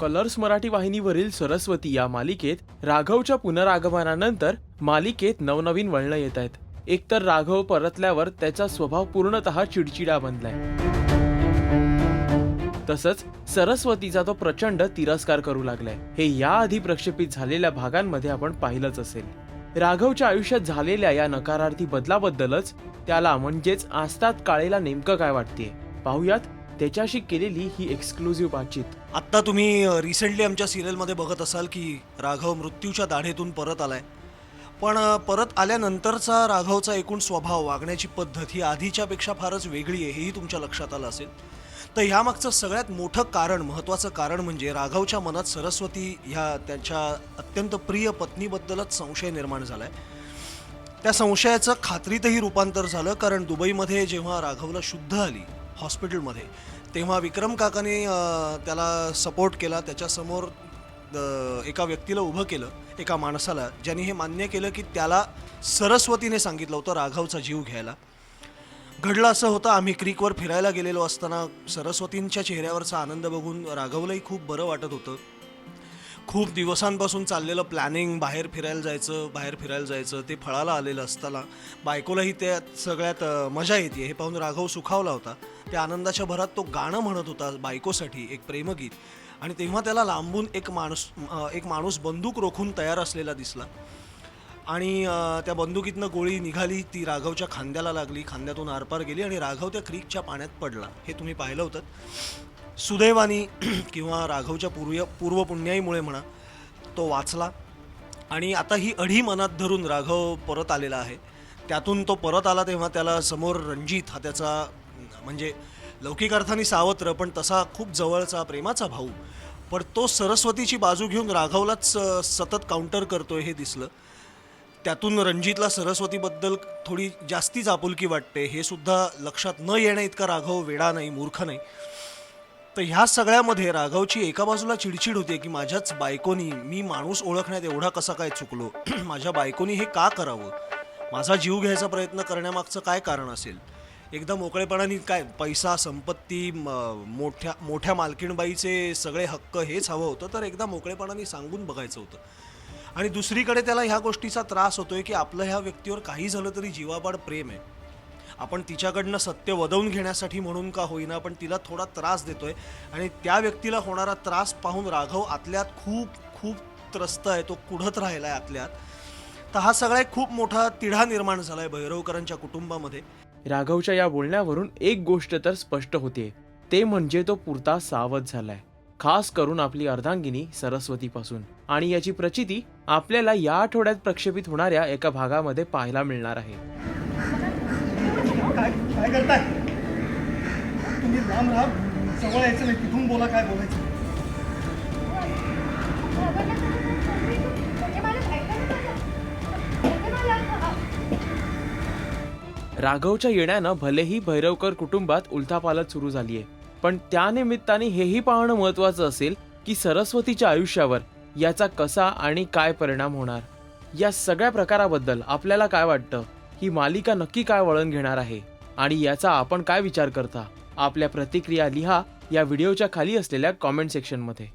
Colours Marathi वाहिनीवरील सरस्वती या मालिकेत राघवच्या पुनरागमनानंतर मालिकेत नवनवीन वळणं येत आहेत. एकतर राघव परतल्यावर त्याचा स्वभाव पूर्णतः चिडचिडा बनलाय, तसंच सरस्वतीचा तो प्रचंड तिरस्कार करू लागलाय. हे याआधी प्रक्षेपित झालेल्या भागांमध्ये आपण पाहिलंच असेल. राघवच्या आयुष्यात झालेल्या या नकारार्थी बदलाबद्दलच त्याला म्हणजेच आस्ताद काळेला नेमकं काय वाटतेय पाहूयात त्याच्याशी केलेली ही एक्सक्लुझिव्ह बातचीत. आत्ता तुम्ही रिसेंटली आमच्या सिरियलमध्ये बघत असाल की राघव मृत्यूच्या दाढेतून परत आलाय. पण परत आल्यानंतरचा राघवचा एकूण स्वभाव, वागण्याची पद्धत ही आधीच्यापेक्षा फारच वेगळी आहे, हेही तुमच्या लक्षात आलं असेल. तर ह्यामागचं सगळ्यात मोठं कारण, महत्त्वाचं कारण म्हणजे राघवच्या मनात सरस्वती ह्या त्याच्या अत्यंत प्रिय पत्नीबद्दलच संशय निर्माण झाला आहे. त्या संशयाचं खात्रीतही रूपांतर झालं, कारण दुबईमध्ये जेव्हा राघवला शुद्ध आली हॉस्पिटलमध्ये, तेव्हा विक्रम काकाने त्याला सपोर्ट केला. त्याच्यासमोर एका व्यक्तीला उभं केलं, एका माणसाला, ज्याने हे मान्य केलं की त्याला सरस्वतीने सांगितलं होतं राघवचा जीव घ्यायला. घडलं असं होतं, आम्ही क्रीकवर फिरायला गेलेलो असताना सरस्वतींच्या चेहऱ्यावरचा आनंद बघून राघवलाही खूप बरं वाटत होतं. खूप दिवसांपासून चाललेलं प्लॅनिंग, बाहेर फिरायला जायचं ते फळाला आलेलं असताना बायकोलाही त्या सगळ्यात मजा येते हे पाहून राघव सुखावला होता. त्या आनंदाच्या भरात तो गाणं म्हणत होता बायकोसाठी, एक प्रेमगीत. आणि तेव्हा त्याला लांबून एक माणूस बंदूक रोखून तयार असलेला दिसला आणि त्या बंदुकीतनं गोळी निघाली, ती राघवच्या खांद्याला लागली, खांद्यातून आरपार गेली आणि राघव त्या क्रीकच्या पाण्यात पडला. हे तुम्ही पाहिलं होतं. सुदैवानी किंवा राघवच्या पूर्वपुण्याईमुळे म्हणा, तो वाचला आणि आता ही अढी मनात धरून राघव परत आलेला आहे. त्यातून तो परत आला तेव्हा त्याला समोर रणजित हा त्याचा म्हणजे लौकिक अर्थाने सावत्र पण तसा खूप जवळचा प्रेमाचा भाऊ, पण तो सरस्वतीची बाजू घेऊन राघवलाच सतत काउंटर करतोय हे दिसलं. त्यातून रणजितला सरस्वतीबद्दल थोडी जास्तीच आपुलकी वाटते, हे सुद्धा लक्षात न येण्या इतका राघव वेडा नाही, मूर्ख नाही. तर ह्या सगळ्यामध्ये राघवची एका बाजूला चिडचिड होते की माझ्याच बायकोनी, मी माणूस ओळखण्यात एवढा कसा काय चुकलो, माझ्या बायकोनी हे का करावं, माझा जीव घ्यायचा प्रयत्न करण्यामागचं काय कारण असेल. एकदा मोकळेपणाने काय पैसा, संपत्ती, मोठ्या मालकीणबाईचे सगळे हक्क हेच हवं होतं, तर एकदा मोकळेपणाने सांगून बघायचं होतं. आणि दुसरीकडे त्याला ह्या गोष्टीचा त्रास होतोय की आपलं ह्या व्यक्तीवर काही झालं तरी जीवापाड प्रेम आहे, आपण तिच्याकडनं सत्य वदवून घेण्यासाठी म्हणून का होईना पण तिला थोडा त्रास देतोय आणि त्या व्यक्तीला होणारा त्रास पाहून राघव आतल्यात खूप खूप त्रस्त आहे, तो कुढत राहिला आहे आतल्यात. तर हा सगळा एक खूप मोठा तिढा निर्माण झाला आहे भैरवकरांच्या कुटुंबामध्ये. राघवच्या या बोलण्यावरून एक गोष्ट तर स्पष्ट होते, ते म्हणजे तो पुरता सावध झालाय, खास करून आपली अर्धांगिनी सरस्वतीपासून. आणि याची प्रचिती आपल्याला या आठवड्यात प्रक्षेपित होणाऱ्या एका भागामध्ये पाहायला मिळणार आहे. काय करताय तुम्ही? लांब राहा, जवळ यायचं नाही, तिथून बोला काय बोलायचं. राघवच्या येण्यानं भलेही भैरवकर कुटुंबात उलथापालथ सुरू झालीये, पण त्या निमित्ताने हेही पाहणं महत्वाचं असेल की सरस्वतीच्या आयुष्यावर याचा कसा आणि काय परिणाम होणार. या सगळ्या प्रकाराबद्दल आपल्याला काय वाटतं, ही मालिका नक्की काय वळण घेणार आहे आणि याचा आपण काय विचार करता, आपल्या प्रतिक्रिया लिहा या व्हिडिओच्या खाली असलेल्या कॉमेंट सेक्शनमध्ये.